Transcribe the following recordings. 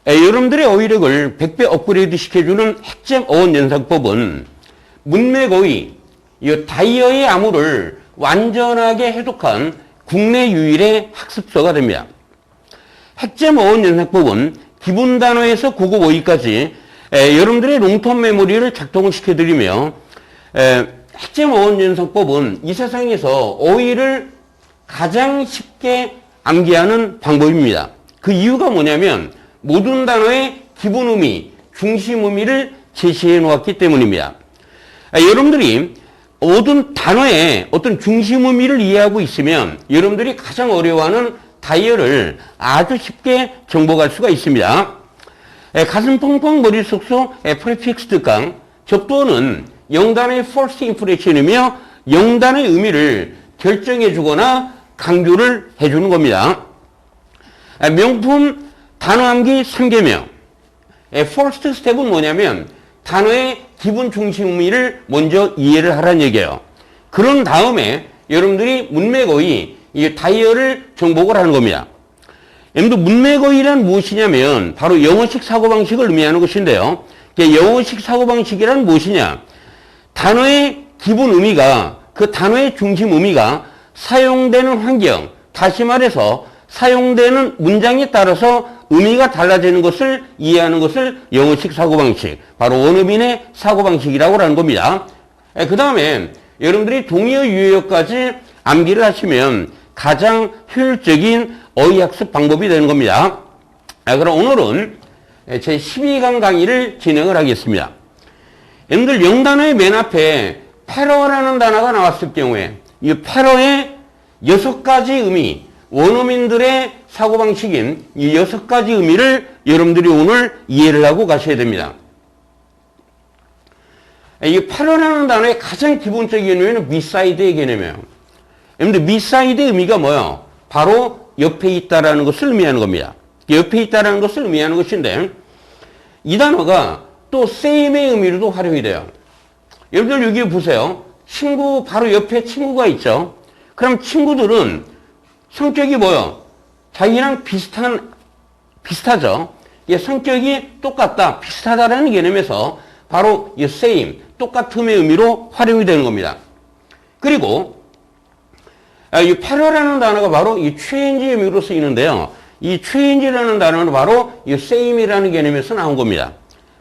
여러분들의 어휘력을 100배 업그레이드 시켜주는 핵심 어원 연상법은 문맥 어휘, 이 다이어의 암호를 완전하게 해독한 국내 유일의 학습서가 됩니다. 핵심 어원 연상법은 기본 단어에서 고급 어휘까지 여러분들의 롱텀 메모리를 작동을 시켜드리며 핵심 어원 연상법은 이 세상에서 어휘를 가장 쉽게 암기하는 방법입니다. 그 이유가 뭐냐면 모든 단어의 기본 의미, 중심 의미를 제시해 놓았기 때문입니다. 여러분들이 모든 단어의 어떤 중심 의미를 이해하고 있으면 여러분들이 가장 어려워하는 다이어를 아주 쉽게 정복할 수가 있습니다. 가슴 펑펑 머릿속 속 프리픽스 특강 접두어는 영단의 first impression이며 영단의 의미를 결정해 주거나 강조를 해주는 겁니다. 명품 단어 암기 3개명. first step은 뭐냐면 단어의 기본 중심 의미를 먼저 이해를 하라는 얘기예요. 그런 다음에 여러분들이 문맥어휘, 이 다이어를 정복을 하는 겁니다. 여러분들 문맥어휘란 무엇이냐면 바로 영어식 사고방식을 의미하는 것인데요. 영어식 사고방식이란 무엇이냐? 단어의 기본 의미가, 그 단어의 중심 의미가 사용되는 환경, 다시 말해서 사용되는 문장에 따라서 의미가 달라지는 것을 이해하는 것을 영어식 사고방식, 바로 원어민의 사고방식이라고 하는 겁니다. 그 다음에 여러분들이 동의어 유효어까지 암기를 하시면 가장 효율적인 어휘학습 방법이 되는 겁니다. 그럼 오늘은 제 12강 강의를 진행을 하겠습니다. 여러분들 영단어의 맨 앞에 패러라는 단어가 나왔을 경우에 이 패러의 6가지 의미, 원어민들의 사고방식인 이 6가지 의미를 여러분들이 오늘 이해를 하고 가셔야 됩니다. 이 패러라는 단어의 가장 기본적인 의미는 비사이드의 개념이에요. 여러분들 비사이드의 의미가 뭐예요? 바로 옆에 있다라는 것을 의미하는 겁니다. 옆에 있다라는 것을 의미하는 것인데 이 단어가 또 same의 의미로도 활용이 돼요. 여러분들 여기 보세요. 친구 바로 옆에 친구가 있죠. 그럼 친구들은 성격이 뭐예요? 자기랑 비슷하죠. 성격이 똑같다, 비슷하다라는 개념에서 바로 이 same, 똑같음의 의미로 활용이 되는 겁니다. 그리고 이 패러라는 단어가 바로 이 change의 의미로 쓰이는데요. 이 change라는 단어는 바로 이 same이라는 개념에서 나온 겁니다.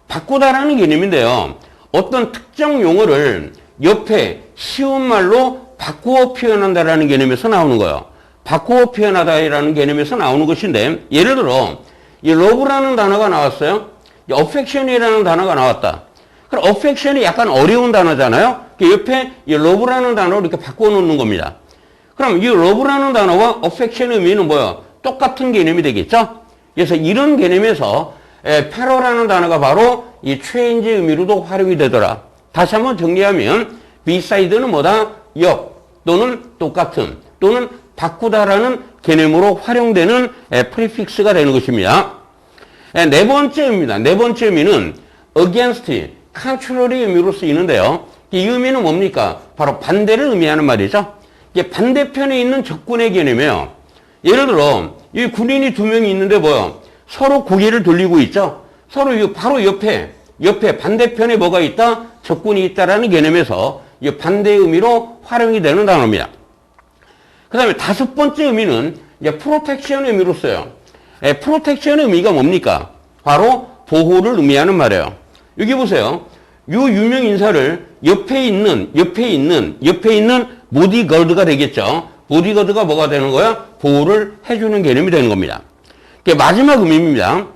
바꾸다라는 개념인데요. 어떤 특정 용어를 옆에 쉬운 말로 바꾸어 표현한다라는 개념에서 나오는 거예요. 바꾸어 표현하다라는 개념에서 나오는 것인데 예를 들어 이 love라는 단어가 나왔어요. affection이라는 단어가 나왔다. 그럼 affection이 약간 어려운 단어잖아요. 옆에 이 love라는 단어를 이렇게 바꾸어 놓는 겁니다. 그럼 이 love라는 단어와 affection의 의미는 뭐예요? 똑같은 개념이 되겠죠? 그래서 이런 개념에서 패러라는 단어가 바로 이 change의 의미로도 활용이 되더라. 다시 한번 정리하면 beside는 뭐다? 옆 또는 똑같은 또는 바꾸다라는 개념으로 활용되는 프리픽스가 되는 것입니다. 네 번째 의미입니다. 네 번째 의미는 against, contrary 의미로 쓰이는데요. 이 의미는 뭡니까? 바로 반대를 의미하는 말이죠. 반대편에 있는 적군의 개념이에요. 예를 들어 이 군인이 2명이 있는데 뭐요? 서로 고개를 돌리고 있죠. 서로 바로 옆에 반대편에 뭐가 있다? 적군이 있다라는 개념에서 이 반대의 의미로 활용이 되는 단어입니다. 그 다음에 5번째 의미는 이제 프로텍션의 의미로 써요. 프로텍션의 의미가 뭡니까? 바로 보호를 의미하는 말이에요. 여기 보세요. 이 유명 인사를 옆에 있는 보디가드가 되겠죠. 보디가드가 뭐가 되는 거야? 보호를 해주는 개념이 되는 겁니다. 마지막 의미입니다.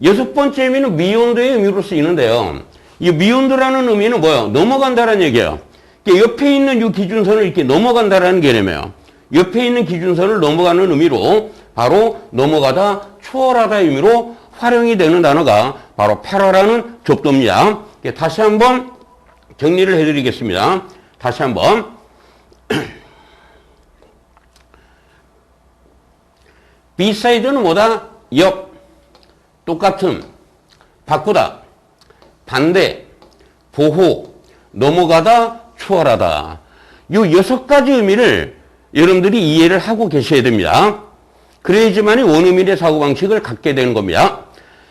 6번째 의미는 beyond의 의미로 쓰이는데요. 이 beyond라는 의미는 뭐예요? 넘어간다라는 얘기예요. 옆에 있는 이 기준선을 이렇게 넘어간다라는 개념이에요. 옆에 있는 기준선을 넘어가는 의미로 바로 넘어가다, 초월하다 의미로 활용이 되는 단어가 바로 패러라는 접두입니다. 다시 한번 정리를 해드리겠습니다. 다시 한번. beside는 뭐다? 옆, 똑같음, 바꾸다, 반대, 보호, 넘어가다, 초월하다. 이 6가지 의미를 여러분들이 이해를 하고 계셔야 됩니다. 그래야지만이 원어민의 사고방식을 갖게 되는 겁니다.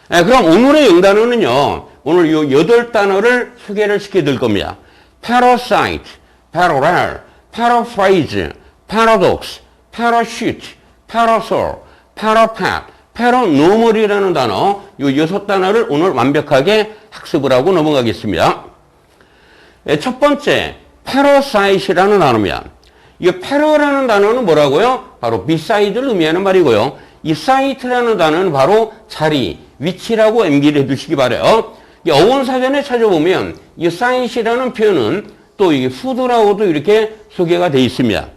그럼 오늘의 영단어는요. 오늘 요 8단어를 소개를 시켜드릴 겁니다. parasite, parallel, paraphrase, paradox, parachute, parasol, parapath, paranormal이라는 단어, 요 6단어를 오늘 완벽하게 학습을 하고 넘어가겠습니다. 첫 번째, parasite이라는 단어입니다. 이 para라는 단어는 뭐라고요? 바로 beside를 의미하는 말이고요. 이 site라는 단어는 바로 자리, 위치라고 암기를 해두시기 바라요. 어원사전에 찾아보면 이 site이라는 표현은 또 이 food라고도 이렇게 소개가 되어 있습니다.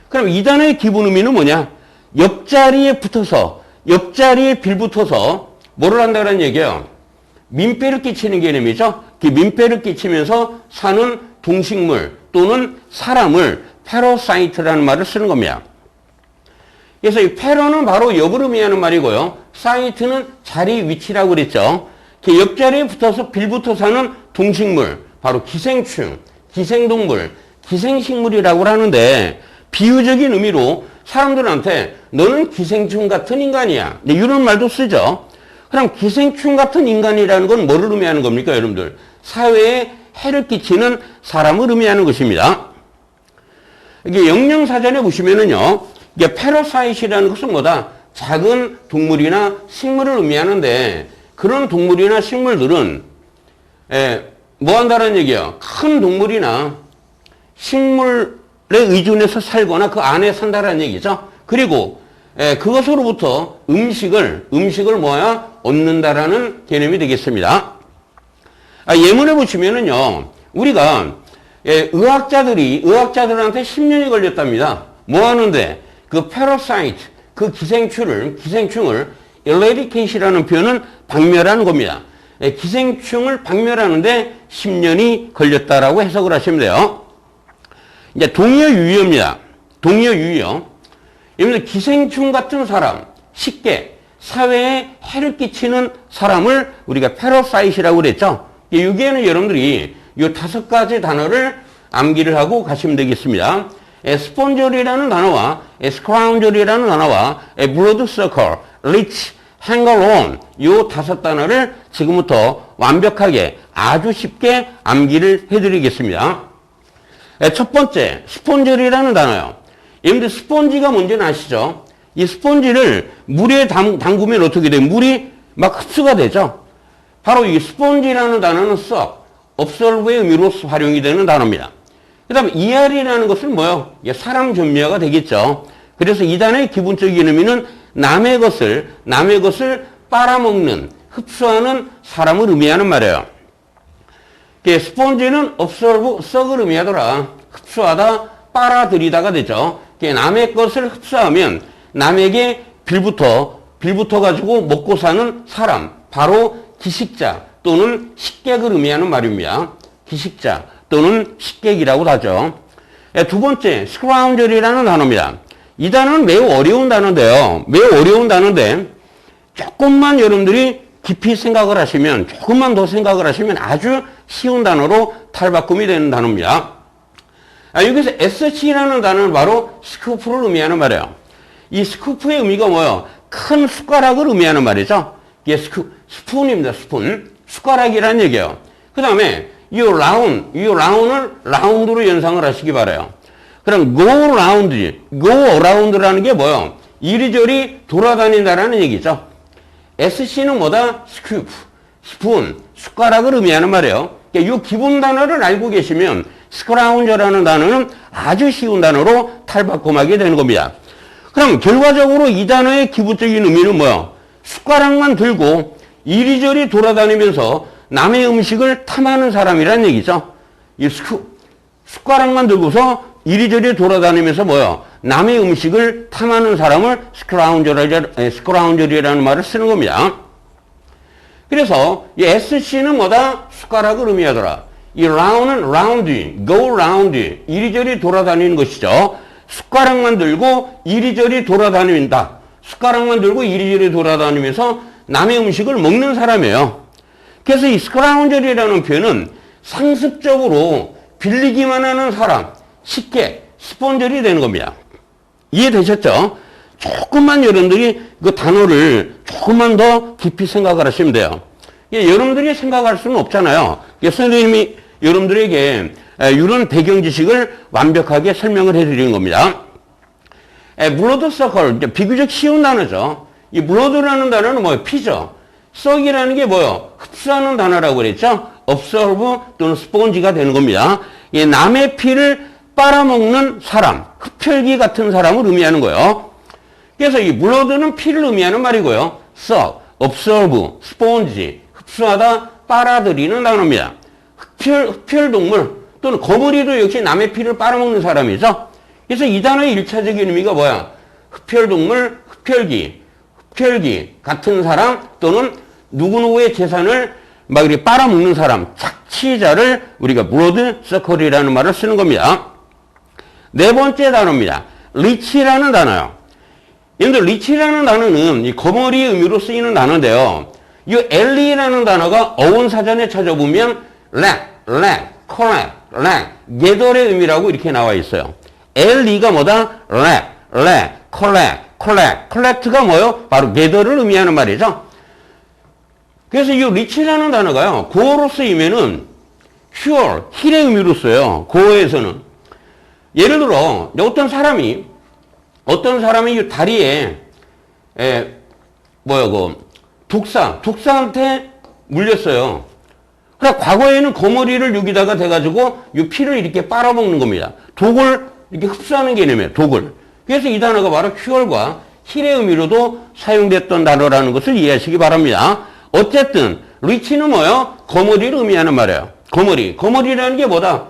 그럼 이 단어의 기본 의미는 뭐냐? 옆자리에 붙어서, 옆자리에 빌붙어서 뭐를 한다는 얘기예요? 민폐를 끼치는 개념이죠. 그 민폐를 끼치면서 사는 동식물 또는 사람을 parasite라는 말을 쓰는 겁니다. 그래서 이 para는 바로 옆을 의미하는 말이고요. site는 자리, 위치라고 그랬죠. 그 옆자리에 붙어서 빌붙어 사는 동식물, 바로 기생충, 기생동물, 기생식물이라고 하는데 비유적인 의미로 사람들한테 너는 기생충 같은 인간이야. 이런 말도 쓰죠. 그럼 기생충 같은 인간이라는 건 뭐를 의미하는 겁니까, 여러분들? 사회에 해를 끼치는 사람을 의미하는 것입니다. 이게 영영사전에 보시면은요, 이게 parasite이라는 것은 뭐다? 작은 동물이나 식물을 의미하는데 그런 동물이나 식물들은 뭐 한다는 얘기예요? 큰 동물이나 식물에 의존해서 살거나 그 안에 산다는 얘기죠. 그리고 그것으로부터 음식을 뭐야? 얻는다라는 개념이 되겠습니다. 예문에 보시면은요, 우리가 의학자들한테 10년이 걸렸답니다. 뭐 하는데? 그 parasite, 그 기생충을 eradicate이라는 표현은 박멸하는 겁니다. 기생충을 박멸하는데 10년이 걸렸다라고 해석을 하시면 돼요. 이제 동의어 유의어입니다. 동의어 유의어. 여러분들 기생충 같은 사람, 쉽게 사회에 해를 끼치는 사람을 우리가 parasite이라고 그랬죠. 여기에는 여러분들이 이 5가지 단어를 암기를 하고 가시면 되겠습니다. 스폰저리라는 단어와 스크라운저리라는 단어와 블러드 서클, 리치, 행걸온 이 5단어를 지금부터 완벽하게 아주 쉽게 암기를 해드리겠습니다. 첫 번째, 스폰저리라는 단어요. 여러분들 스폰지가 뭔지는 아시죠? 이 스폰지를 물에 담그면 어떻게 돼요? 물이 막 흡수가 되죠? 바로 이 스폰지라는 단어는 suck, absorbe의 의미로 활용이 되는 단어입니다. 그 다음에 ER이라는 것은 뭐예요? 사람 전미화가 되겠죠. 그래서 이 단어의 기본적인 의미는 남의 것을 빨아먹는, 흡수하는 사람을 의미하는 말이에요. 스폰지는 absorb, 썩을 의미하더라. 흡수하다, 빨아들이다가 되죠. 남의 것을 흡수하면 남에게 빌붙어가지고 먹고 사는 사람, 바로 기식자 또는 식객을 의미하는 말입니다. 기식자 또는 식객이라고도 하죠. 두 번째, 스크라운저리라는 단어입니다. 이 단어는 매우 어려운 단어인데요. 매우 어려운 단어인데 조금만 여러분들이 깊이 생각을 하시면, 조금만 더 생각을 하시면 아주 쉬운 단어로 탈바꿈이 되는 단어입니다. 여기서 SC라는 단어는 바로 스쿠프를 의미하는 말이에요. 이 스쿠프의 의미가 뭐예요? 큰 숟가락을 의미하는 말이죠. 이게 스푼입니다. 스푼. 숟가락이라는 얘기예요. 그 다음에 이 라운을 라운드로 연상을 하시기 바라요. 그럼 go around라는 게 뭐예요? 이리저리 돌아다닌다라는 얘기죠. SC는 뭐다? 스푼, 숟가락을 의미하는 말이에요. 이 기본 단어를 알고 계시면 스크라운저라는 단어는 아주 쉬운 단어로 탈바꿈하게 되는 겁니다. 그럼 결과적으로 이 단어의 기본적인 의미는 뭐예요? 숟가락만 들고 이리저리 돌아다니면서 남의 음식을 탐하는 사람이라는 얘기죠. 이 숟가락만 들고서 이리저리 돌아다니면서 뭐예요? 남의 음식을 탐하는 사람을 스크라운저리라는 말을 쓰는 겁니다. 그래서 이 SC는 뭐다? 숟가락을 의미하더라. 이 round은 round, go round, 이리저리 돌아다니는 것이죠. 숟가락만 들고 이리저리 돌아다닌다. 숟가락만 들고 이리저리 돌아다니면서 남의 음식을 먹는 사람이에요. 그래서 이 스크라운저리라는 표현은 상습적으로 빌리기만 하는 사람, 쉽게 스폰저리 되는 겁니다. 이해되셨죠? 조금만 여러분들이 그 단어를 조금만 더 깊이 생각을 하시면 돼요. 여러분들이 생각할 수는 없잖아요. 선생님이 여러분들에게 이런 배경 지식을 완벽하게 설명을 해드리는 겁니다. 블러드 서클, 비교적 쉬운 단어죠. 이 블러드라는 단어는 뭐예요? 피죠. 썩이라는 게 뭐예요? 흡수하는 단어라고 그랬죠? observe 또는 스폰지가 되는 겁니다. 남의 피를 빨아먹는 사람, 흡혈귀 같은 사람을 의미하는 거예요. 그래서 이 블러드는 피를 의미하는 말이고요. 썩, observe, 스폰지, 흡수하다, 빨아들이는 단어입니다. 흡혈동물 또는 거머리도 역시 남의 피를 빨아먹는 사람이죠. 그래서 이 단어의 1차적인 의미가 뭐야? 흡혈동물, 흡혈귀 같은 사람 또는 누구누구의 재산을 막 이렇게 빨아먹는 사람, 착취자를 우리가 블러드 서클이라는 말을 쓰는 겁니다. 네 번째 단어입니다. 리치라는 단어요. 여러분들 리치라는 단어는 이 거머리의 의미로 쓰이는 단어인데요. 이 엘리라는 단어가 어원사전에 찾아보면 gather의 의미라고 이렇게 나와 있어요. 엘리가 뭐다? collect가 뭐요? 바로 gather를 의미하는 말이죠. 그래서 이 리치라는 단어가요, 고어로 쓰이면은 cure, 힐의 의미로 써요. 고어에서는. 예를 들어, 어떤 사람이 이 다리에, 독사한테 물렸어요. 그러니까 과거에는 거머리를 여기다가 대가지고 이 피를 이렇게 빨아먹는 겁니다. 독을 이렇게 흡수하는 개념이에요. 독을. 그래서 이 단어가 바로 cure과 힐의 의미로도 사용됐던 단어라는 것을 이해하시기 바랍니다. 어쨌든 리치는 뭐예요? 거머리를 의미하는 말이에요. 거머리라는 게 뭐다?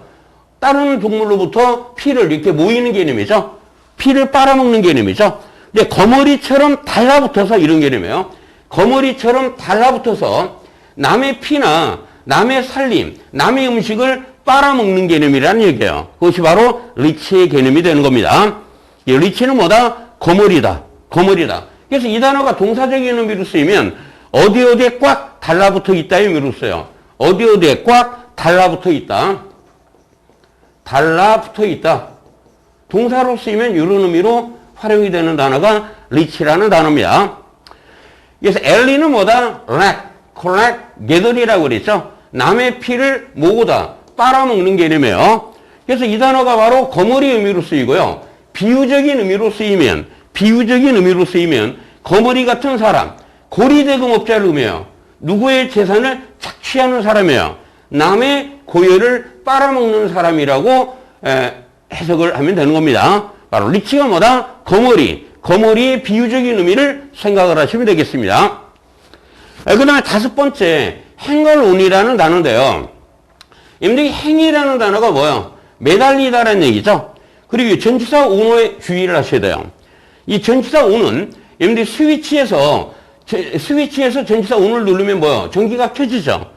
다른 동물로부터 피를 이렇게 모이는 개념이죠. 피를 빨아먹는 개념이죠. 근데 거머리처럼 달라붙어서 이런 개념이에요. 거머리처럼 달라붙어서 남의 피나 남의 살림, 남의 음식을 빨아먹는 개념이라는 얘기예요. 그것이 바로 리치의 개념이 되는 겁니다. 리치는 뭐다? 거머리다. 그래서 이 단어가 동사적인 의미로 쓰이면 어디에 꽉 달라붙어 있다의 의미로 써요. 어디에 꽉 달라붙어 있다. 동사로 쓰이면 이런 의미로 활용이 되는 단어가 리치라는 단어입니다. 그래서 엘리는 뭐다? collect, gather이라고 그랬죠. 남의 피를 모으다, 빨아먹는 개념이에요. 그래서 이 단어가 바로 거머리 의미로 쓰이고요. 비유적인 의미로 쓰이면 거머리 같은 사람, 고리대금업자를 의미해요. 누구의 재산을 착취하는 사람이에요. 남의 고열을 빨아먹는 사람이라고 해석을 하면 되는 겁니다. 바로 리치가 뭐다? 거머리의 비유적인 의미를 생각을 하시면 되겠습니다. 그 다음에 다섯 번째, 행걸온이라는 단어인데요. 여러분들이 행이라는 단어가 뭐예요? 매달리다라는 얘기죠. 그리고 전치사 온어에 주의를 하셔야 돼요. 이 전치사 온은 여러분들이 스위치에서 전치사 온을 누르면 뭐예요? 전기가 켜지죠.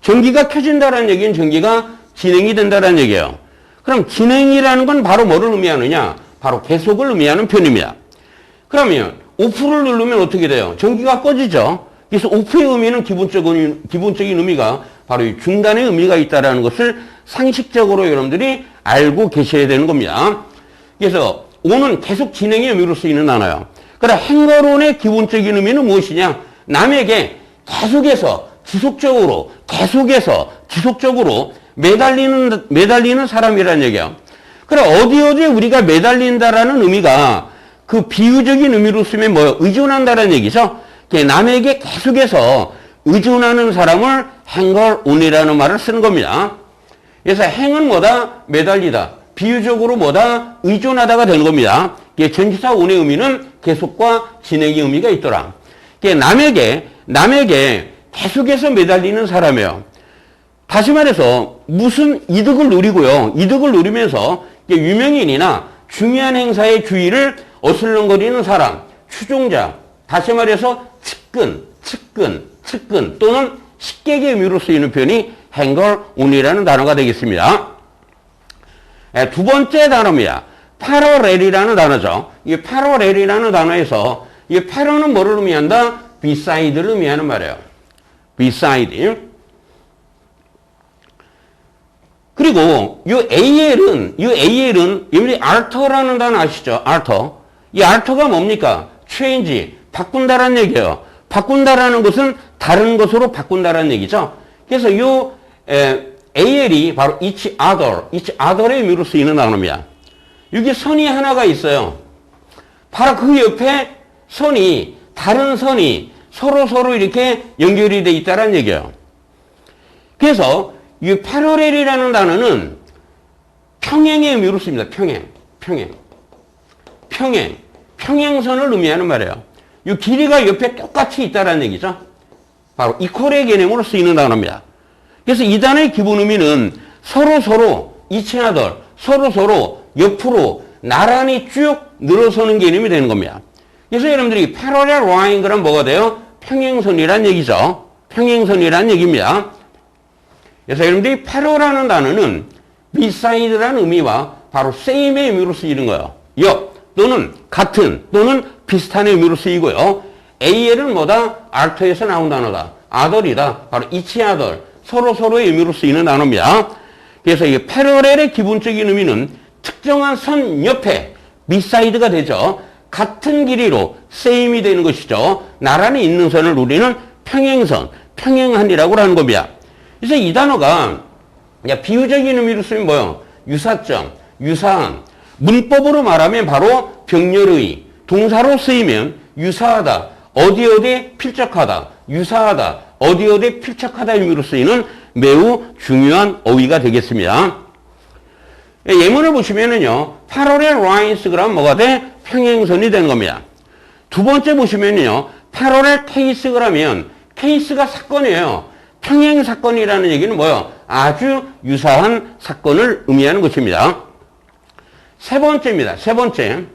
전기가 켜진다라는 얘기는 전기가 진행이 된다라는 얘기예요. 그럼 진행이라는 건 바로 뭐를 의미하느냐? 바로 계속을 의미하는 표현입니다. 그러면 오프를 누르면 어떻게 돼요? 전기가 꺼지죠. 그래서 오프의 의미는 기본적인 의미가 바로 이 중단의 의미가 있다는 것을 상식적으로 여러분들이 알고 계셔야 되는 겁니다. 그래서 온은 계속 진행의 의미로 쓰이는 단어예요. 그러나 행거론의 기본적인 의미는 무엇이냐? 남에게 계속해서 지속적으로 매달리는 사람이라는 얘기예요. 그래 어디에 우리가 매달린다라는 의미가 그 비유적인 의미로 쓰면 뭐예요? 의존한다라는 얘기죠. 남에게 계속해서 의존하는 사람을 행걸온이라는 말을 쓰는 겁니다. 그래서 행은 뭐다? 매달리다. 비유적으로 뭐다? 의존하다가 되는 겁니다. 전치사 온의 의미는 계속과 진행의 의미가 있더라. 남에게 계속해서 매달리는 사람이에요. 다시 말해서 무슨 이득을 누리고요. 이득을 누리면서 유명인이나 중요한 행사의 주의를 어슬렁거리는 사람, 추종자, 다시 말해서 측근 또는 식객의 의미로 쓰이는 표현이 행걸온이라는 단어가 되겠습니다. 두 번째 단어입니다. 패러렐이라는 단어죠. 이 패러렐이라는 단어에서 이 패러는 뭐를 의미한다? beside를 의미하는 말이에요. beside. 그리고 이 AL은 여러분이 alter라는 단어 아시죠? alter. 이 alter가 뭡니까? change, 바꾼다라는 얘기예요. 바꾼다라는 것은 다른 것으로 바꾼다라는 얘기죠. 그래서 이 AL이 바로 each other의 의미로 쓰이는 단어입니다. 여기 선이 하나가 있어요. 바로 그 옆에 선이, 다른 선이 서로 이렇게 연결이 돼 있다는 얘기예요. 그래서 이 패러렐이라는 단어는 평행의 의미로 씁니다. 평행선을 의미하는 말이에요. 이 길이가 옆에 똑같이 있다는 얘기죠. 바로 이퀄의 개념으로 쓰이는 단어입니다. 그래서 이 단어의 기본 의미는 서로 each other, 서로 옆으로 나란히 쭉 늘어서는 개념이 되는 겁니다. 그래서 여러분들이 parallel line 그럼 뭐가 돼요? 평행선이란 얘기죠. 평행선이란 얘기입니다. 그래서 여러분들이 parallel라는 단어는 beside라는 의미와 바로 same의 의미로 쓰이는 거예요. 옆 또는 같은 또는 비슷한 의미로 쓰이고요. AL은 뭐다? alter에서 나온 단어다. other이다. 바로 each other, 서로의 의미로 쓰이는 단어입니다. 그래서 이 parallel의 기본적인 의미는 특정한 선 옆에 beside가 되죠. 같은 길이로 same이 되는 것이죠. 나란히 있는 선을 우리는 평행선, 평행한이라고 하는 겁니다. 그래서 이 단어가 비유적인 의미로 쓰면 뭐요? 유사점, 유사한. 문법으로 말하면 바로 병렬의, 동사로 쓰이면 유사하다, 어디에 필적하다, 유사하다, 어디에 필적하다 의미로 쓰이는 매우 중요한 어휘가 되겠습니다. 예문을 보시면은요, parallel lines 그럼 뭐가 돼? 평행선이 되는 겁니다. 두 번째 보시면요, parallel case 그러면 케이스가 사건이에요. 평행 사건이라는 얘기는 뭐예요? 아주 유사한 사건을 의미하는 것입니다. 세 번째입니다. 세 번째.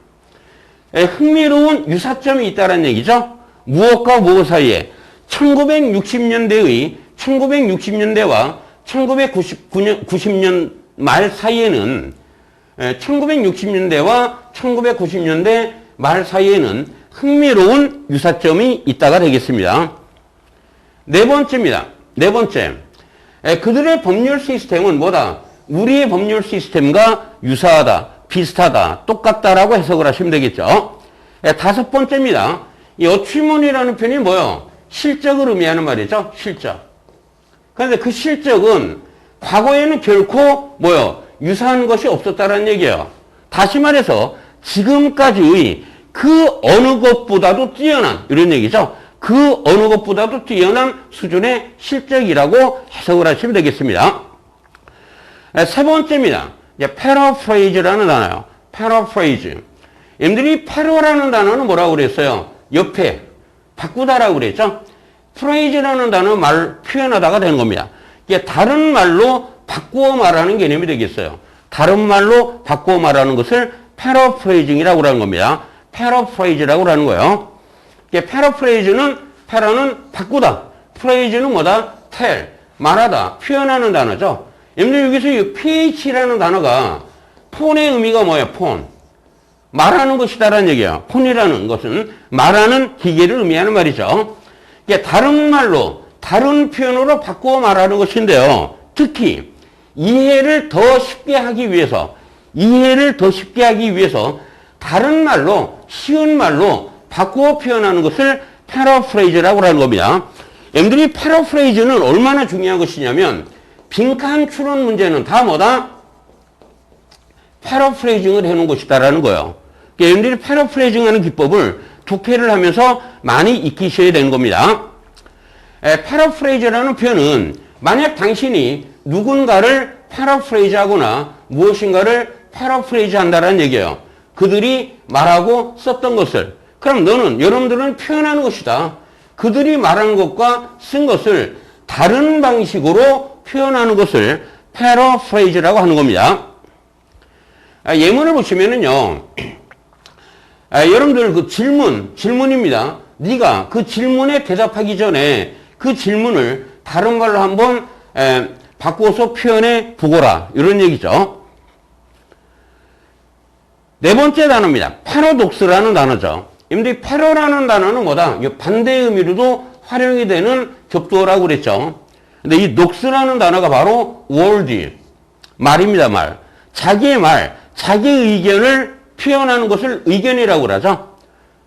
흥미로운 유사점이 있다는 얘기죠. 무엇과 무엇 사이에 1960년대와 1990년 말 사이에는 1960년대와 1990년대 말 사이에는 흥미로운 유사점이 있다가 되겠습니다. 네 번째입니다. 네 번째. 그들의 법률 시스템은 뭐다? 우리의 법률 시스템과 유사하다, 비슷하다, 똑같다라고 해석을 하시면 되겠죠. 다섯 번째입니다. 이 어취문이라는 표현이 뭐예요? 실적을 의미하는 말이죠. 실적. 그런데 그 실적은 과거에는 결코 뭐예요? 유사한 것이 없었다는 얘기예요. 다시 말해서 지금까지의 그 어느 것보다도 뛰어난 이런 얘기죠. 그 어느 것보다도 뛰어난 수준의 실적이라고 해석을 하시면 되겠습니다. 세 번째입니다. paraphrase라는 단어예요. paraphrase. 여러분들이 para라는 단어는 뭐라고 그랬어요? 옆에 바꾸다라고 그랬죠. phrase라는 단어 말 표현하다가 되는 겁니다. 이게 다른 말로 바꾸어 말하는 개념이 되겠어요. 다른 말로 바꾸어 말하는 것을 paraphrasing이라고 하는 겁니다. paraphrase라고 하는 거예요. paraphrase는 para는 바꾸다, phrase는 뭐다? tell, 말하다, 표현하는 단어죠. 여러분들 여기서 이 ph라는 단어가 폰의 의미가 뭐예요? 폰. 말하는 것이다라는 얘기예요. 폰이라는 것은 말하는 기계를 의미하는 말이죠. 다른 말로, 다른 표현으로 바꾸어 말하는 것인데요. 특히 이해를 더 쉽게 하기 위해서 다른 말로, 쉬운 말로 바꾸어 표현하는 것을 paraphrase라고 하는 겁니다. 여러분들이 paraphrase는 얼마나 중요한 것이냐면 빈칸 추론 문제는 다 뭐다? paraphrasing을 해놓은 것이다라는 거예요. 여러분들이 paraphrasing 하는 기법을 독해를 하면서 많이 익히셔야 되는 겁니다. paraphrase라는 표현은 만약 당신이 누군가를 paraphrase 하거나 무엇인가를 paraphrase 한다는 얘기예요. 그들이 말하고 썼던 것을. 그럼 여러분들은 표현하는 것이다. 그들이 말한 것과 쓴 것을 다른 방식으로 표현하는 것을 paraphrase라고 하는 겁니다. 예문을 보시면은요, 여러분들 그 질문입니다. 네가 그 질문에 대답하기 전에 그 질문을 다른 말로 한번 바꿔서 표현해 보거라. 이런 얘기죠. 네 번째 단어입니다. paradox라는 단어죠. 여러분들이 para라는 단어는 뭐다? 반대의 의미로도 활용이 되는 격도어라고 그랬죠. 근데 이 dox라는 단어가 바로 word, 말입니다, 말. 자기의 의견을 표현하는 것을 의견이라고 그러죠.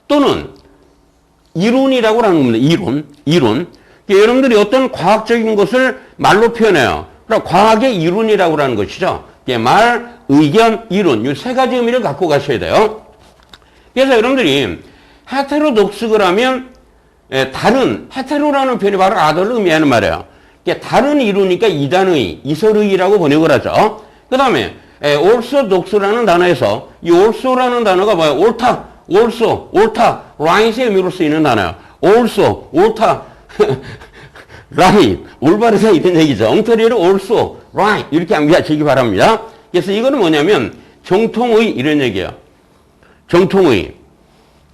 또는 이론이라고 하는 겁니다. 이론. 여러분들이 어떤 과학적인 것을 말로 표현해요. 그럼 과학의 이론이라고 하는 것이죠. 말, 의견, 이론. 이 세 가지 의미를 갖고 가셔야 돼요. 그래서 여러분들이 헤테로독스 그러면 다른, 헤테로라는 표현이 바로 아더를 의미하는 말이에요. 다른 이론이니까 이단의, 이설의라고 번역을 하죠. 그 다음에 orthodox라는 단어에서 이 also라는 단어가 뭐예요? 옳다, also, 옳다, right의 의미로 쓰이는 단어예요. also, 옳다, right, 올바르다 이런 얘기죠. 엉터리를 also, right 이렇게 암기하시기 바랍니다. 그래서 이거는 뭐냐면 정통의 이런 얘기예요. 정통의.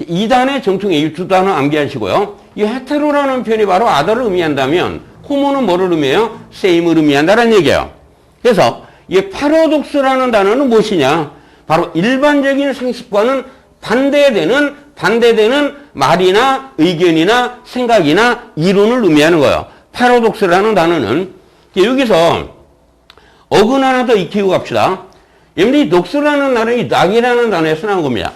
이단의 정통의 이 두 단어 암기하시고요. 이 헤테로라는 표현이 바로 아더를 의미한다면 호모는 뭐를 의미해요? same을 의미한다는 얘기예요. 그래서 이 패러독스라는 단어는 무엇이냐? 바로 일반적인 상식과는 반대되는 말이나 의견이나 생각이나 이론을 의미하는 거예요. 패러독스라는 단어는 여기서 어근 하나 더 익히고 갑시다. 여러분들이 독스라는 단어는 이 낙이라는 단어에서 나온 겁니다.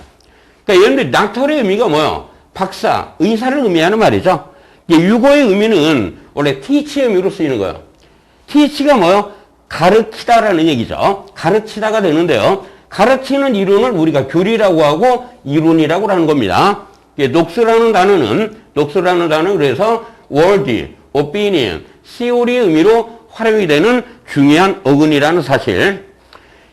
그러니까 여러분들이 닥터의 의미가 뭐예요? 박사, 의사를 의미하는 말이죠. 유고의 의미는 원래 teach의 의미로 쓰이는 거예요. teach가 뭐예요? 가르치다라는 얘기죠. 가르치다가 되는데요. 가르치는 이론을 우리가 교리라고 하고 이론이라고 하는 겁니다. 독스라는 단어는 그래서 word, opinion, theory의 의미로 활용이 되는 중요한 어근이라는 사실.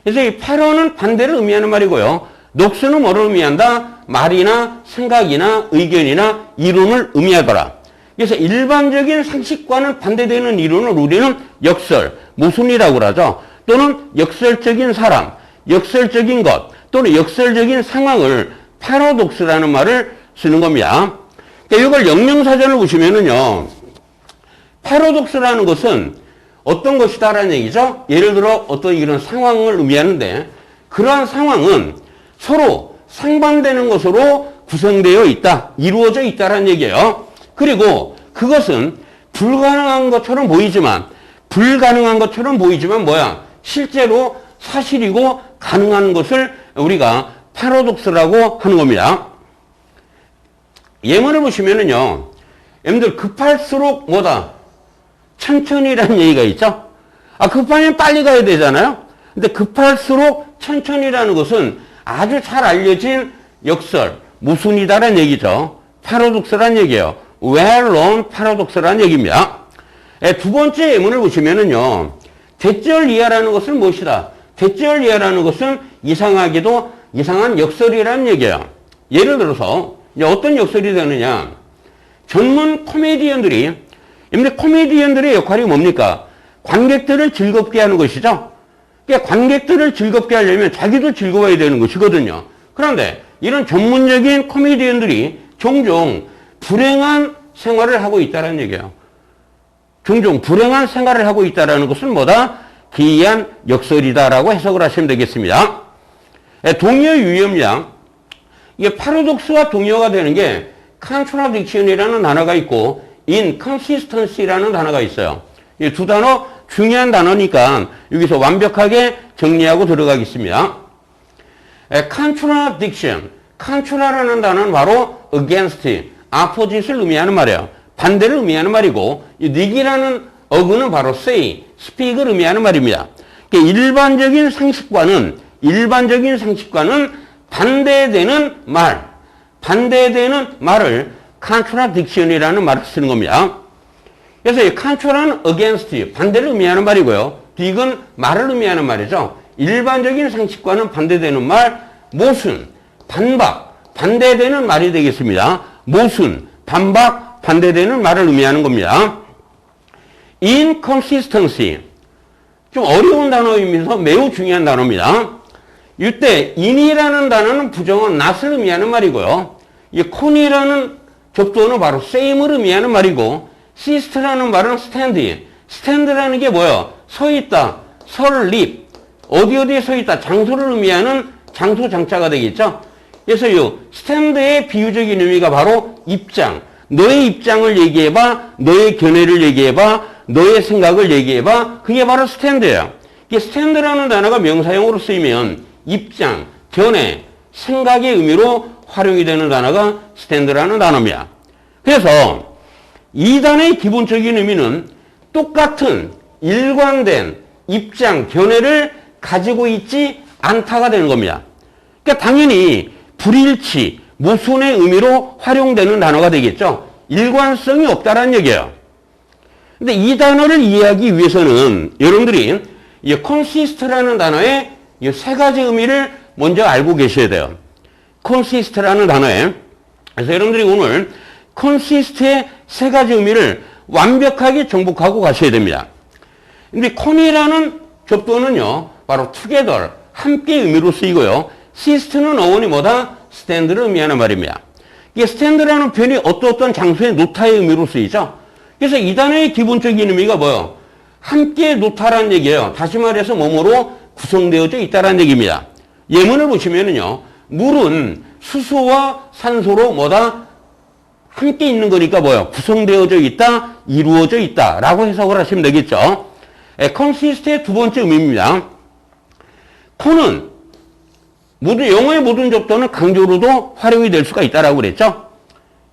그래서 이 패러는 반대를 의미하는 말이고요. 녹스는 뭐를 의미한다? 말이나 생각이나 의견이나 이론을 의미하더라. 그래서 일반적인 상식과는 반대되는 이론을 우리는 역설, 모순이라고 그러죠. 또는 역설적인 사람, 역설적인 것, 또는 역설적인 상황을 패러독스라는 말을 쓰는 겁니다. 그러니까 이걸 영명사전을 보시면은요, 패러독스라는 것은 어떤 것이다라는 얘기죠. 예를 들어 어떤 이런 상황을 의미하는데 그러한 상황은 서로 상반되는 것으로 구성되어 있다, 이루어져 있다라는 얘기예요. 그리고 그것은 불가능한 것처럼 보이지만 뭐야? 실제로 사실이고 가능한 것을 우리가 패러독스라고 하는 겁니다. 예문을 보시면은요, 여러분들 급할수록 뭐다? 천천히라는 얘기가 있죠? 급하면 빨리 가야 되잖아요? 근데 급할수록 천천히라는 것은 아주 잘 알려진 역설, 모순이다라는 얘기죠. 패러독스라는 얘기예요. well-known 패러독스라는 얘기입니다. 두 번째 예문을 보시면은요, 대절이하라는 것은 무엇이다? 대절이하라는 것은 이상하게도 이상한 역설이라는 얘기예요. 예를 들어서 어떤 역설이 되느냐? 전문 코미디언들의 역할이 뭡니까? 관객들을 즐겁게 하는 것이죠. 그러니까 관객들을 즐겁게 하려면 자기도 즐거워야 되는 것이거든요. 그런데 이런 전문적인 코미디언들이 종종 불행한 생활을 하고 있다는 얘기예요. 종종 불행한 생활을 하고 있다는 것은 뭐다? 기이한 역설이다라고 해석을 하시면 되겠습니다. 동의어 유의어입니다. 이게 패러독스와 동의어가 되는 게 contradiction이라는 단어가 있고 inconsistency라는 단어가 있어요. 이 두 단어 중요한 단어니까 여기서 완벽하게 정리하고 들어가겠습니다. contrara는 단어는 바로 against, opposite을 의미하는 말이에요. 반대를 의미하는 말이고 이 닉이라는 어근은 바로 say, speak을 의미하는 말입니다. 일반적인 상식과는 반대되는 말을 contradiction이라는 말을 쓰는 겁니다. 그래서 이 contra는 against, 반대를 의미하는 말이고요. 딕은 말을 의미하는 말이죠. 일반적인 상식과는 반대되는 말, 모순, 반박, 반대되는 말이 되겠습니다. 모순, 반박, 반대되는 말을 의미하는 겁니다. inconsistency, 좀 어려운 단어이면서 매우 중요한 단어입니다. 이때 in이라는 단어는 부정어 not을 의미하는 말이고요. 이 con이라는 접두어는 바로 same을 의미하는 말이고 sit라는 말은 stand라는 게 뭐예요? 서 있다, 설립, 어디에 서 있다, 장소를 의미하는 장소 장자가 되겠죠. 그래서 이 stand의 비유적인 의미가 바로 입장, 너의 입장을 얘기해봐, 너의 견해를 얘기해봐, 너의 생각을 얘기해봐, 그게 바로 stand예요. 이게 stand라는 단어가 명사형으로 쓰이면 입장, 견해, 생각의 의미로 활용이 되는 단어가 stand라는 단어입니다. 그래서 이 단어의 기본적인 의미는 똑같은 일관된 입장, 견해를 가지고 있지 않다가 되는 겁니다. 그러니까 당연히 불일치, 모순의 의미로 활용되는 단어가 되겠죠. 일관성이 없다라는 얘기예요. 근데 이 단어를 이해하기 위해서는 여러분들이 이 consist라는 단어의 이 세 가지 의미를 먼저 알고 계셔야 돼요. consist라는 단어에. 그래서 여러분들이 오늘 consist의 세 가지 의미를 완벽하게 정복하고 가셔야 됩니다. 근데 con이라는 접두어는요, 바로 together, 함께 의미로 쓰이고요. sist는 어원이 뭐다? stand를 의미하는 말입니다. 이게 stand라는 표현이 어떤 장소의 놓다의 의미로 쓰이죠. 그래서 이 단어의 기본적인 의미가 뭐예요? 함께 놓다라는 얘기예요. 다시 말해서 몸으로 구성되어져 있다라는 얘기입니다. 예문을 보시면은요, 물은 수소와 산소로 뭐다? 함께 있는 거니까 뭐예요? 구성되어져 있다, 이루어져 있다 라고 해석을 하시면 되겠죠. consist의 두 번째 의미입니다. con은 영어의 모든 접두어는 강조로도 활용이 될 수가 있다라고 그랬죠.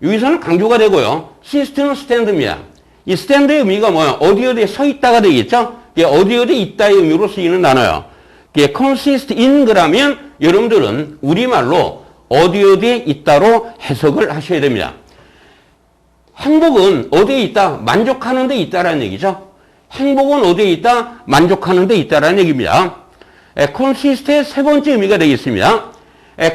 여기서는 강조가 되고요. sist는 stand입니다. 이 stand의 의미가 뭐예요? 어디에 서 있다가 되겠죠. 어디에 있다의 의미로 쓰이는 단어예요. consist in 그러면 여러분들은 우리말로 어디에 있다로 해석을 하셔야 됩니다. 행복은 어디에 있다? 만족하는 데 있다라는 얘기죠. 행복은 어디에 있다? 만족하는 데 있다라는 얘기입니다. consist의 세 번째 의미가 되겠습니다.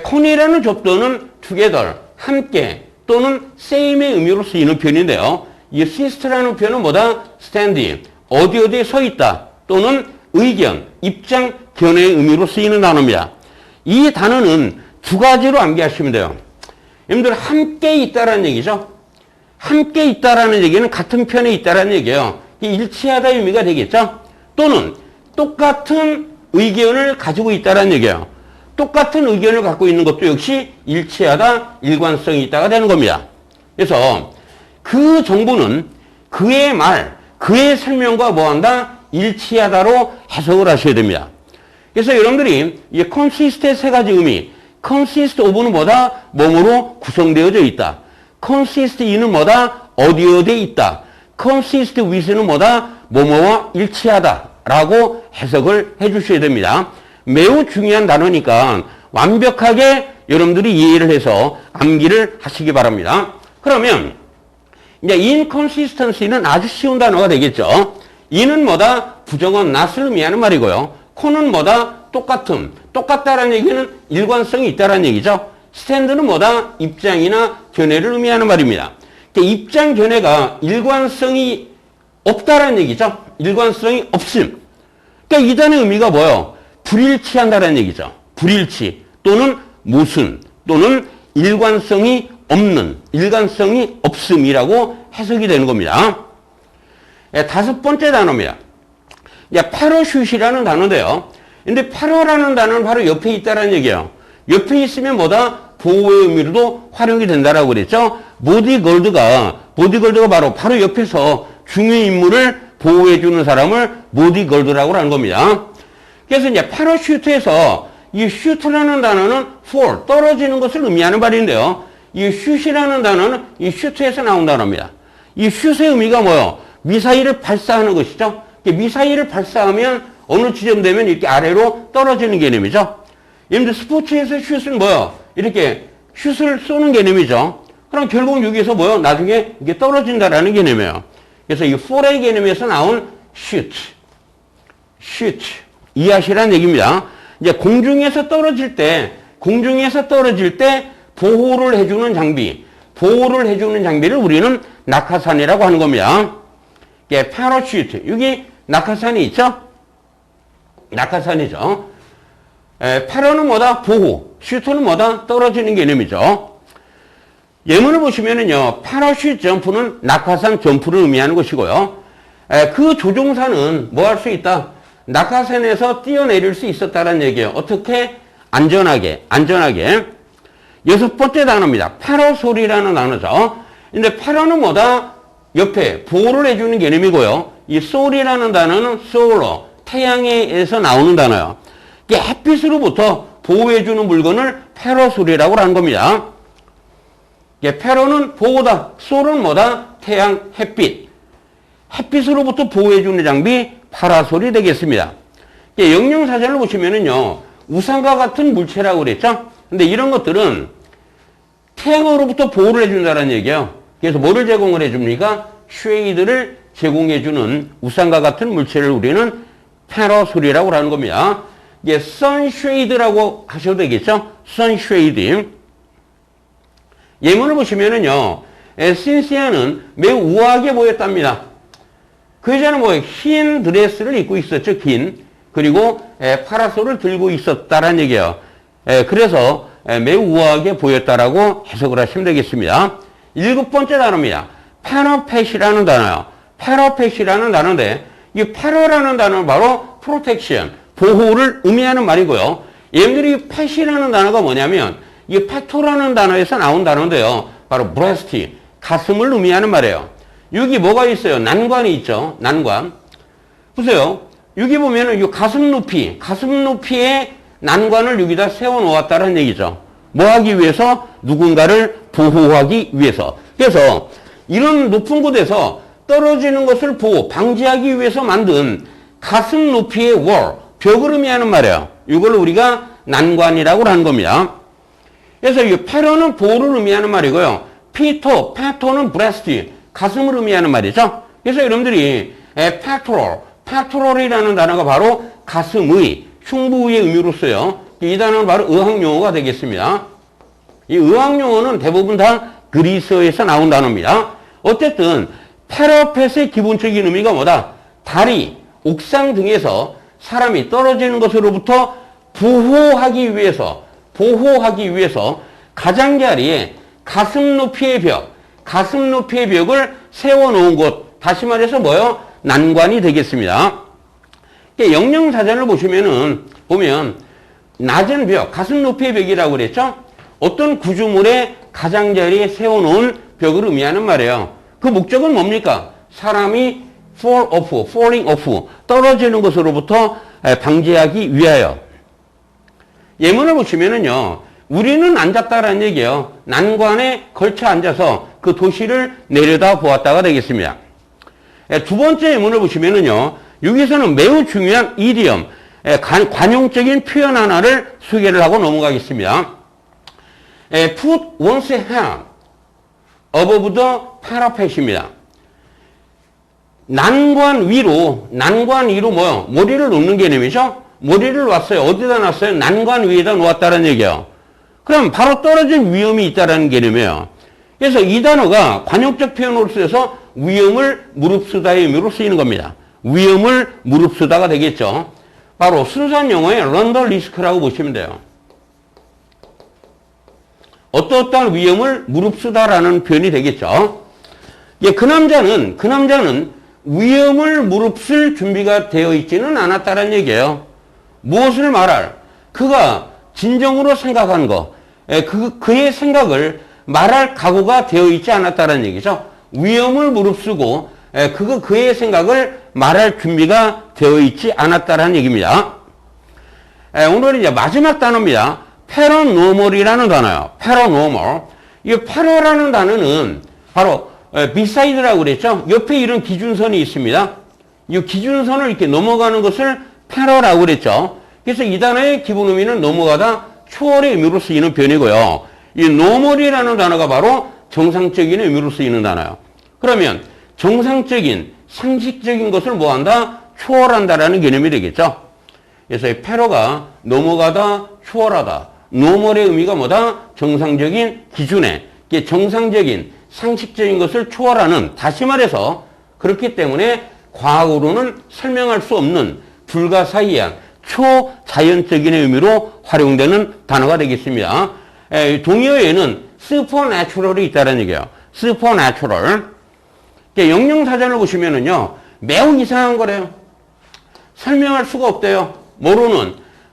con이라는 접두어는 together, 함께 또는 same의 의미로 쓰이는 표현인데요. 이 sist라는 표현은 뭐다? stand, 어디에 서 있다 또는 의견, 입장, 견해의 의미로 쓰이는 단어입니다. 이 단어는 두 가지로 암기하시면 돼요. 여러분들 함께 있다라는 얘기죠. 함께 있다라는 얘기는 같은 편에 있다라는 얘기예요. 일치하다 의미가 되겠죠. 또는 똑같은 의견을 가지고 있다라는 얘기예요. 똑같은 의견을 갖고 있는 것도 역시 일치하다, 일관성이 있다가 되는 겁니다. 그래서 그 정보는 그의 말, 그의 설명과 뭐한다? 일치하다로 해석을 하셔야 됩니다. 그래서 여러분들이 이 consist의 세 가지 의미, consist of는 뭐다? 몸으로 구성되어져 있다. consist in은 뭐다? 어디에 있다. consist with는 뭐다? 뭐뭐와 일치하다 라고 해석을 해 주셔야 됩니다. 매우 중요한 단어니까 완벽하게 여러분들이 이해를 해서 암기를 하시기 바랍니다. 그러면 이제 inconsistency는 아주 쉬운 단어가 되겠죠. in은 뭐다? 부정한 not을 의미하는 말이고요. con은 뭐다? 똑같음. 똑같다라는 얘기는 일관성이 있다라는 얘기죠. stand는 뭐다? 입장이나 견해를 의미하는 말입니다. 입장 견해가 일관성이 없다라는 얘기죠. 일관성이 없음. 그러니까 이 단어의 의미가 뭐예요? 불일치한다라는 얘기죠. 불일치 또는 모순 또는 일관성이 없는, 일관성이 없음이라고 해석이 되는 겁니다. 다섯 번째 단어입니다. 패러슛이라는 단어인데요. 근데 패러라는 단어는 바로 옆에 있다라는 얘기예요. 옆에 있으면 뭐다? 보호의 의미로도 활용이 된다라고 그랬죠. 보디걸드가 바로 옆에서 중요한 인물을 보호해주는 사람을 보디걸드라고 하는 겁니다. 그래서 이제 패러슈트에서 이 슈트라는 단어는 fall, 떨어지는 것을 의미하는 말인데요. 이 슛이라는 단어는 이 슈트에서 나온 단어입니다. 이 슛의 의미가 뭐예요? 미사일을 발사하는 것이죠. 미사일을 발사하면 어느 지점 되면 이렇게 아래로 떨어지는 개념이죠. 예를 들어 스포츠에서 슛은 뭐예요? 이렇게 슛을 쏘는 개념이죠. 그럼 결국 여기서 뭐예요? 나중에 이게 떨어진다라는 개념이에요. 그래서 이 fall의 개념에서 나온 shoot. 이해하시라는 얘기입니다. 이제 공중에서 떨어질 때 보호를 해주는 장비를 우리는 낙하산이라고 하는 겁니다. 패러슈트. 여기 낙하산이 있죠? 낙하산이죠. 패러는 뭐다? 보호. 슈트는 뭐다? 떨어지는 개념이죠. 예문을 보시면은요, 패러슈트 점프는 낙하산 점프를 의미하는 것이고요. 그 조종사는 뭐 할 수 있다? 낙하산에서 뛰어내릴 수 있었다는 얘기예요. 어떻게? 안전하게. 여섯 번째 단어입니다. 패러솔이라는 단어죠. 근데 패러는 뭐다? 옆에 보호를 해주는 개념이고요. 이 솔이라는 단어는 솔로, 태양에서 나오는 단어예요. 이게 햇빛으로부터 보호해주는 물건을 패러솔이라고 하는 겁니다. 패러는 보호다. 솔은 뭐다? 태양, 햇빛. 햇빛으로부터 보호해주는 장비, 파라솔이 되겠습니다. 영양사전을 보시면은요, 우산과 같은 물체라고 그랬죠? 근데 이런 것들은 태양으로부터 보호를 해준다는 얘기예요. 그래서 뭐를 제공을 해줍니까? 쉐이드를 제공해주는 우산과 같은 물체를 우리는 패러솔이라고 하는 겁니다. 이게 선쉐이드라고 하셔도 되겠죠? 선쉐이드. 예문을 보시면은요, 신시아는 매우 우아하게 보였답니다. 그 여자는 흰 드레스를 입고 있었죠, 긴. 그리고 파라솔을 들고 있었다라는 얘기예요. 그래서 매우 우아하게 보였다라고 해석을 하시면 되겠습니다. 7번째 단어입니다. 패러펫이라는 단어요. 패러펫이라는 단어인데 이 패러라는 단어는 바로 프로텍션, 보호를 의미하는 말이고요. 얘네들이 펫이라는 단어가 뭐냐면 이 페토라는 단어에서 나온 단어인데요. 바로 브레스트, 가슴을 의미하는 말이에요. 여기 뭐가 있어요? 난관이 있죠. 난관. 보세요. 여기 보면은 이 가슴 높이에 난관을 여기다 세워 놓았다는 얘기죠. 뭐 하기 위해서? 누군가를 보호하기 위해서. 그래서 이런 높은 곳에서 떨어지는 것을 방지하기 위해서 만든 가슴 높이의 월, 벽을 의미하는 말이에요. 이걸 우리가 난관이라고 하는 겁니다. 그래서 이 패러는 보호를 의미하는 말이고요. 패토는 브레스트, 가슴을 의미하는 말이죠. 그래서 여러분들이 패토럴이라는 단어가 바로 가슴의, 흉부의 의미로 써요. 이 단어는 바로 의학용어가 되겠습니다. 이 의학용어는 대부분 다 그리스어에서 나온 단어입니다. 어쨌든 패러펫의 기본적인 의미가 뭐다? 다리, 옥상 등에서 사람이 떨어지는 것으로부터 보호하기 위해서 가장자리에 가슴 높이의 벽을 세워놓은 곳, 다시 말해서 뭐요? 난관이 되겠습니다. 영영사전을 보면 낮은 벽, 가슴 높이의 벽이라고 그랬죠? 어떤 구조물의 가장자리에 세워놓은 벽을 의미하는 말이에요. 그 목적은 뭡니까? 사람이 falling off, 떨어지는 것으로부터 방지하기 위하여. 예문을 보시면은요, 우리는 앉았다라는 얘기예요. 난관에 걸쳐 앉아서 그 도시를 내려다 보았다가 되겠습니다. 두 번째 예문을 보시면은요, 여기서는 매우 중요한 이디엄, 관용적인 표현 하나를 소개를 하고 넘어가겠습니다. Put one's hand above the parapet입니다. 난관 위로 뭐요? 머리를 놓는 개념이죠? 머리를 놨어요. 어디다 놨어요? 난관 위에다 놓았다는 얘기예요. 그럼 바로 떨어질 위험이 있다는 개념이에요. 그래서 이 단어가 관용적 표현으로 쓰여서 위험을 무릅쓰다의 의미로 쓰이는 겁니다. 위험을 무릅쓰다가 되겠죠. 바로 순수한 영어의 run the risk라고 보시면 돼요. 어떠한 위험을 무릅쓰다라는 표현이 되겠죠. 그 남자는 위험을 무릅쓸 준비가 되어 있지는 않았다는 얘기예요. 무엇을 말할? 그가 진정으로 생각한 거, 그의 생각을 말할 각오가 되어 있지 않았다는 얘기죠. 위험을 무릅쓰고 그의 생각을 말할 준비가 되어 있지 않았다는 얘기입니다. 오늘은 이제 마지막 단어입니다. paranormal이라는 단어예요. paranormal. 이 para라는 단어는 바로 beside라고 그랬죠. 옆에 이런 기준선이 있습니다. 이 기준선을 이렇게 넘어가는 것을 para라고 그랬죠. 그래서 이 단어의 기본 의미는 넘어가다, 초월의 의미로 쓰이는 표현이고요. 이 normal이라는 단어가 바로 정상적인 의미로 쓰이는 단어예요. 그러면 정상적인, 상식적인 것을 뭐한다? 초월한다라는 개념이 되겠죠. 그래서 이 para가 넘어가다, 초월하다. normal의 의미가 뭐다? 정상적인 기준에, 정상적인, 상식적인 것을 초월하는, 다시 말해서 그렇기 때문에 과학으로는 설명할 수 없는 불가사의한 초자연적인 의미로 활용되는 단어가 되겠습니다. 동의어에는 supernatural이 있다는 얘기예요. supernatural. 영영사전을 보시면은요, 매우 이상한 거래요. 설명할 수가 없대요.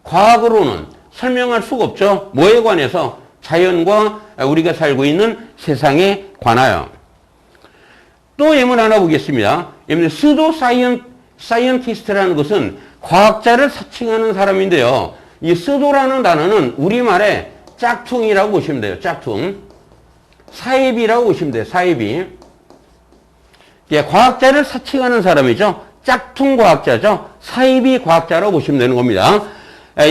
과학으로는 설명할 수가 없죠. 뭐에 관해서? 자연과 우리가 살고 있는 세상에 관하여. 또 예문 하나 보겠습니다. pseudo scientist라는 것은 과학자를 사칭하는 사람인데요. 이 쓰도라는 단어는 우리말에 짝퉁이라고 보시면 돼요. 짝퉁. 사이비라고 보시면 돼요. 사이비. 예, 과학자를 사칭하는 사람이죠. 짝퉁 과학자죠. 사이비 과학자라고 보시면 되는 겁니다.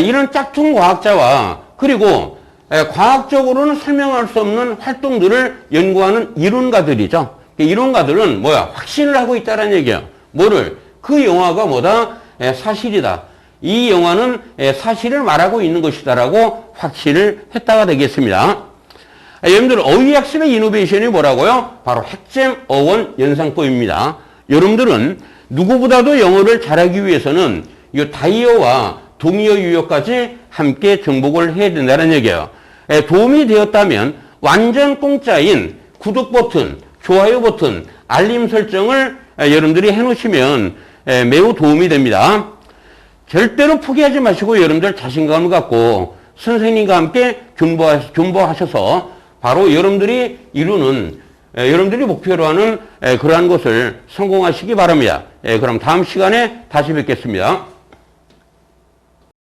이런 짝퉁 과학자와 그리고 과학적으로는 설명할 수 없는 활동들을 연구하는 이론가들이죠. 이론가들은 뭐야? 확신을 하고 있다는 얘기야. 뭐를? 그 영화가 뭐다? 사실이다. 이 영화는 사실을 말하고 있는 것이다라고 확신을 했다가 되겠습니다. 여러분들 어휘학습의 이노베이션이 뭐라고요? 바로 핵잼 어원 연상법입니다. 여러분들은 누구보다도 영어를 잘하기 위해서는 이 다이어와 동의어 유형까지 함께 정복을 해야 된다는 얘기예요. 도움이 되었다면 완전 공짜인 구독 버튼, 좋아요 버튼, 알림 설정을 여러분들이 해놓으시면 매우 도움이 됩니다. 절대로 포기하지 마시고 여러분들 자신감을 갖고 선생님과 함께 존버하셔서 바로 여러분들이 이루는 여러분들이 목표로 하는 그러한 것을 성공하시기 바랍니다. 그럼 다음 시간에 다시 뵙겠습니다.